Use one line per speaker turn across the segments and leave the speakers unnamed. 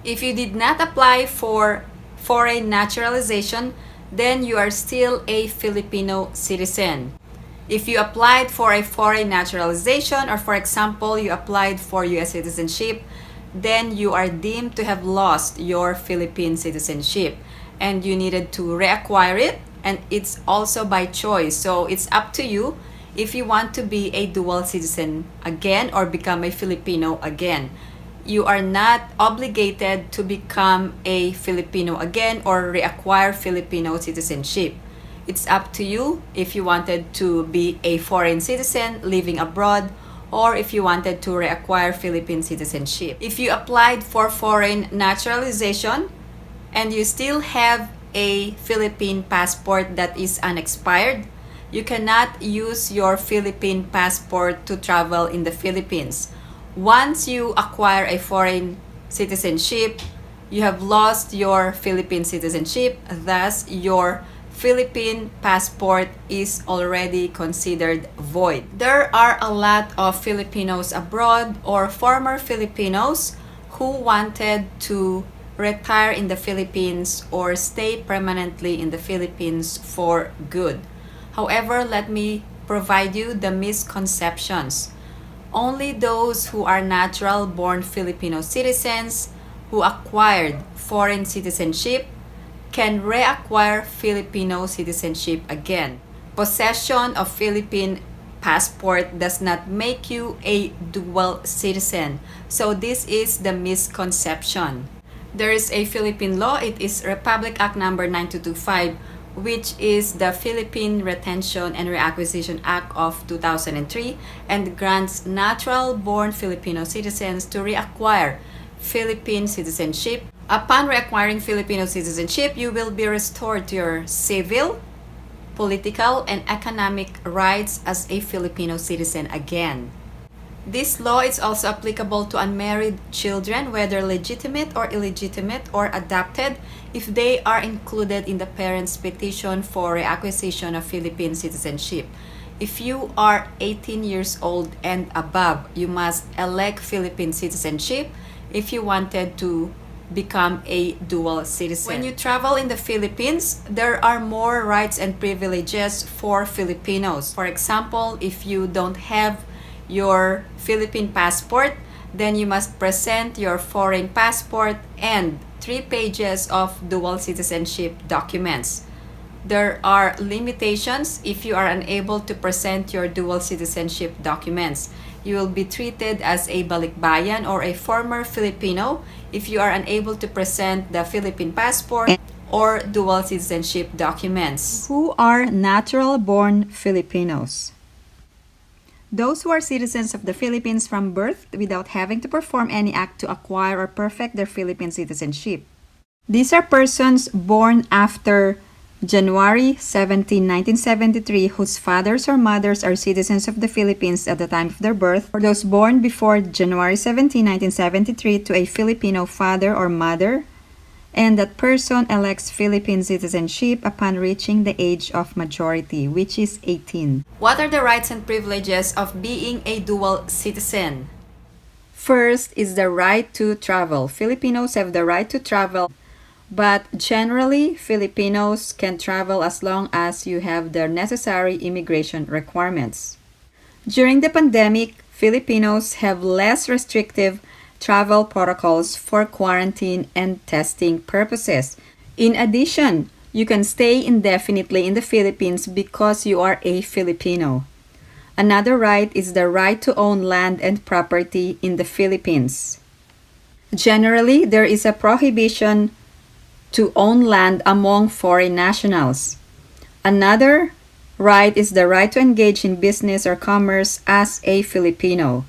If you did not apply for foreign naturalization, then you are still a Filipino citizen. If you applied for a foreign naturalization, or for example, you applied for U.S. citizenship, then you are deemed to have lost your Philippine citizenship and you needed to reacquire it, and it's also by choice. So it's up to you if you want to be a dual citizen again or become a Filipino again. You are not obligated to become a Filipino again or reacquire Filipino citizenship. It's up to you if you wanted to be a foreign citizen living abroad or if you wanted to reacquire Philippine citizenship. If you applied for foreign naturalization and you still have a Philippine passport that is unexpired, you cannot use your Philippine passport to travel in the Philippines. Once you acquire a foreign citizenship, you have lost your Philippine citizenship, thus your Philippine passport is already considered void. There are a lot of Filipinos abroad or former Filipinos who wanted to retire in the Philippines or stay permanently in the Philippines for good. However, let me provide you the misconceptions. Only those who are natural-born Filipino citizens who acquired foreign citizenship can reacquire Filipino citizenship again. Possession of Philippine passport does not make you a dual citizen. So this is the misconception. There is a Philippine law. It is Republic Act number 9225, which is the Philippine Retention and Reacquisition Act of 2003 and grants natural-born Filipino citizens to reacquire Philippine citizenship. Upon reacquiring Filipino citizenship, you will be restored to your civil, political, and economic rights as a Filipino citizen again. This law is also applicable to unmarried children, whether legitimate or illegitimate or adopted, if they are included in the parents' petition for reacquisition of Philippine citizenship. If you are 18 years old and above, you must elect Philippine citizenship if you wanted to become a dual citizen. When you travel in the Philippines, there are more rights and privileges for Filipinos. For example, if you don't have your Philippine passport, then you must present your foreign passport and 3 pages of dual citizenship documents. There are limitations if you are unable to present your dual citizenship documents. You will be treated as a Balikbayan or a former Filipino if you are unable to present the Philippine passport or dual citizenship documents. Who are natural-born Filipinos? Those who are citizens of the Philippines from birth without having to perform any act to acquire or perfect their Philippine citizenship. These are persons born after January 17, 1973 whose fathers or mothers are citizens of the Philippines at the time of their birth, or those born before January 17, 1973 to a Filipino father or mother, and that person elects Philippine citizenship upon reaching the age of majority, which is 18. What are the rights and privileges of being a dual citizen? First is the right to travel. Filipinos have the right to travel, but generally, Filipinos can travel as long as you have the necessary immigration requirements. During the pandemic, Filipinos have less restrictive travel protocols for quarantine and testing purposes. In addition, you can stay indefinitely in the Philippines because you are a Filipino. Another right is the right to own land and property in the Philippines. Generally, there is a prohibition to own land among foreign nationals. Another right is the right to engage in business or commerce as a Filipino.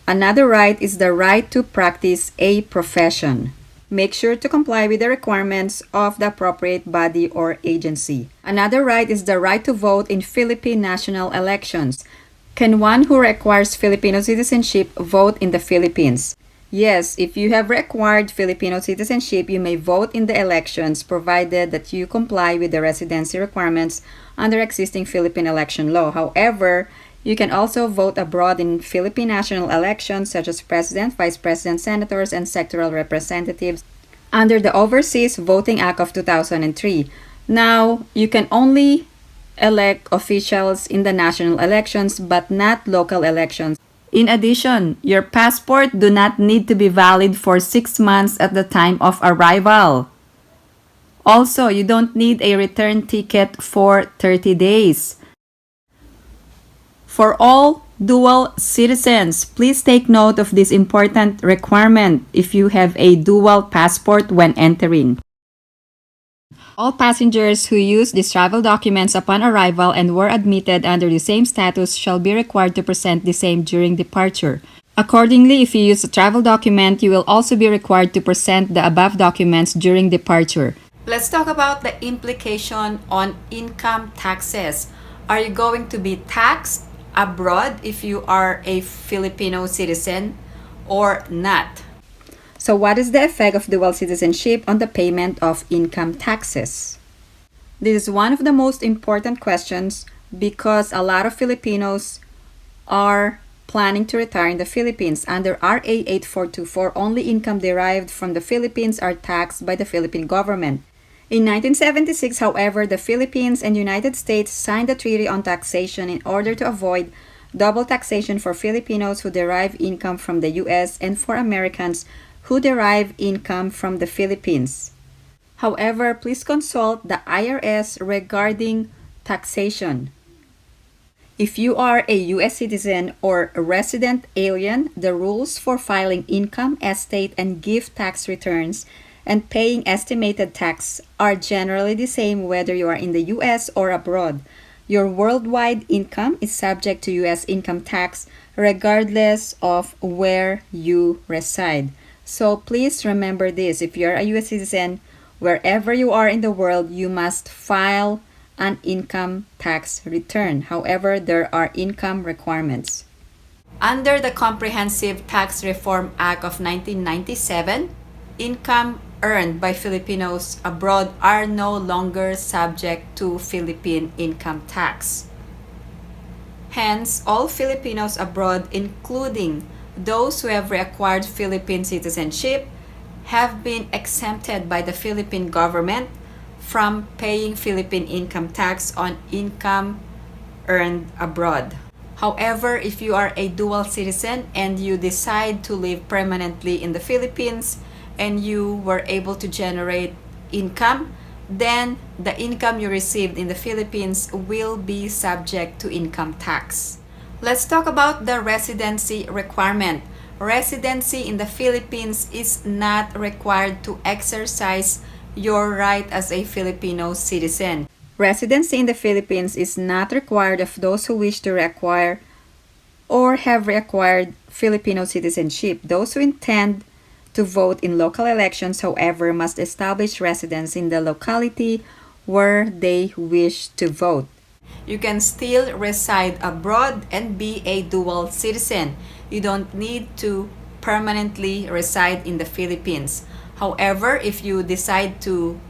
Another right is the right to practice a profession. Make sure to comply with the requirements of the appropriate body or agency. Another right is the right to vote in Philippine national elections. Can one who requires Filipino citizenship vote in the Philippines? Yes, if you have required Filipino citizenship, you may vote in the elections provided that you comply with the residency requirements under existing Philippine election law. However, You can also vote abroad in Philippine national elections such as president, vice president, senators, and sectoral representatives under the Overseas Voting Act of 2003. Now, you can only elect officials in the national elections but not local elections. In addition, your passport do not need to be valid for 6 months at the time of arrival. Also, you don't need a return ticket for 30 days. For all dual citizens, please take note of this important requirement if you have a dual passport when entering. All passengers who use these travel documents upon arrival and were admitted under the same status shall be required to present the same during departure. Accordingly, if you use a travel document, you will also be required to present the above documents during departure. Let's talk about the implication on income taxes. Are you going to be taxed abroad if you are a Filipino citizen or not? So what is the effect of dual citizenship on the payment of income taxes? This is one of the most important questions because a lot of Filipinos are planning to retire in the Philippines. Under RA 8424, only income derived from the Philippines are taxed by the Philippine government. In 1976, however, the Philippines and United States signed a treaty on taxation in order to avoid double taxation for Filipinos who derive income from the U.S. and for Americans who derive income from the Philippines. However, please consult the IRS regarding taxation. If you are a U.S. citizen or a resident alien, the rules for filing income, estate, and gift tax returns and paying estimated tax are generally the same whether you are in the U.S. or abroad. Your worldwide income is subject to U.S. income tax regardless of where you reside. So please remember this. If you're a U.S. citizen, wherever you are in the world, you must file an income tax return. However, there are income requirements. Under the Comprehensive Tax Reform Act of 1997, income earned by Filipinos abroad are no longer subject to Philippine income tax. Hence, all Filipinos abroad, including those who have reacquired Philippine citizenship, have been exempted by the Philippine government from paying Philippine income tax on income earned abroad. However, if you are a dual citizen and you decide to live permanently in the Philippines and you were able to generate income, then the income you received in the Philippines will be subject to income tax. Let's talk about the residency requirement. Residency in the Philippines is not required to exercise your right as a Filipino citizen. Residency in the Philippines is not required of those who wish to reacquire or have reacquired Filipino citizenship. Those who intend to vote in local elections, however, must establish residence in the locality where they wish to vote. You can still reside abroad and be a dual citizen. You don't need to permanently reside in the Philippines. However, if you decide to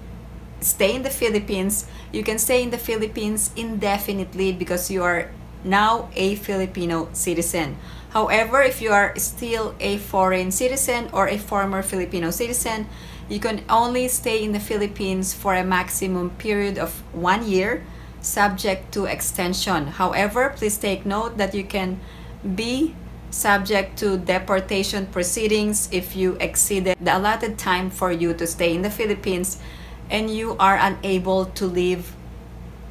stay in the Philippines, you can stay in the Philippines indefinitely because you are now a Filipino citizen. However, if you are still a foreign citizen or a former Filipino citizen, you can only stay in the Philippines for a maximum period of 1 year, subject to extension. However, please take note that you can be subject to deportation proceedings if you exceeded the allotted time for you to stay in the Philippines and you are unable to leave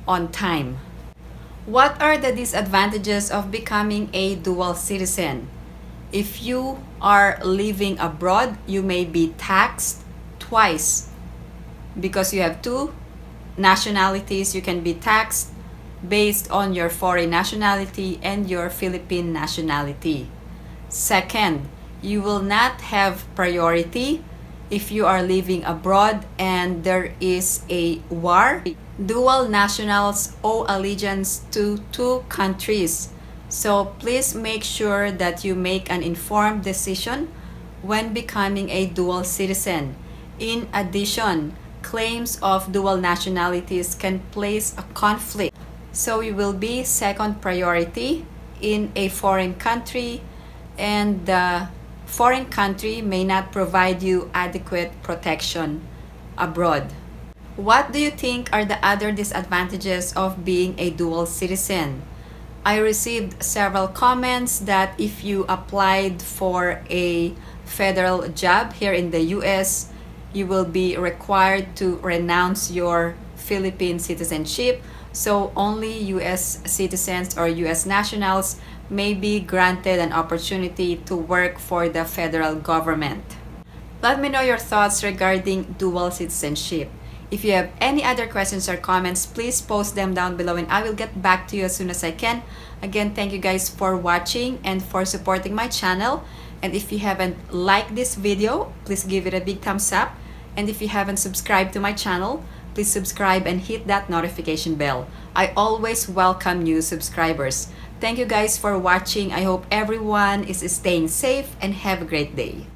on time. What are the disadvantages of becoming a dual citizen? If you are living abroad, you may be taxed twice because you have two nationalities. You can be taxed based on your foreign nationality and your Philippine nationality. Second, you will not have priority if you are living abroad and there is a war. Dual nationals owe allegiance to two countries. So please make sure that you make an informed decision when becoming a dual citizen. In addition, claims of dual nationalities can place a conflict. So you will be second priority in a foreign country and the foreign country may not provide you adequate protection abroad. What do you think are the other disadvantages of being a dual citizen? I received several comments that if you applied for a federal job here in the US, you will be required to renounce your Philippine citizenship. So only US citizens or US nationals may be granted an opportunity to work for the federal government. Let me know your thoughts regarding dual citizenship. If you have any other questions or comments, please post them down below and I will get back to you as soon as I can. Again, thank you guys for watching and for supporting my channel. And if you haven't liked this video, please give it a big thumbs up. And if you haven't subscribed to my channel, please subscribe and hit that notification bell. I always welcome new subscribers. Thank you guys for watching. I hope everyone is staying safe and have a great day.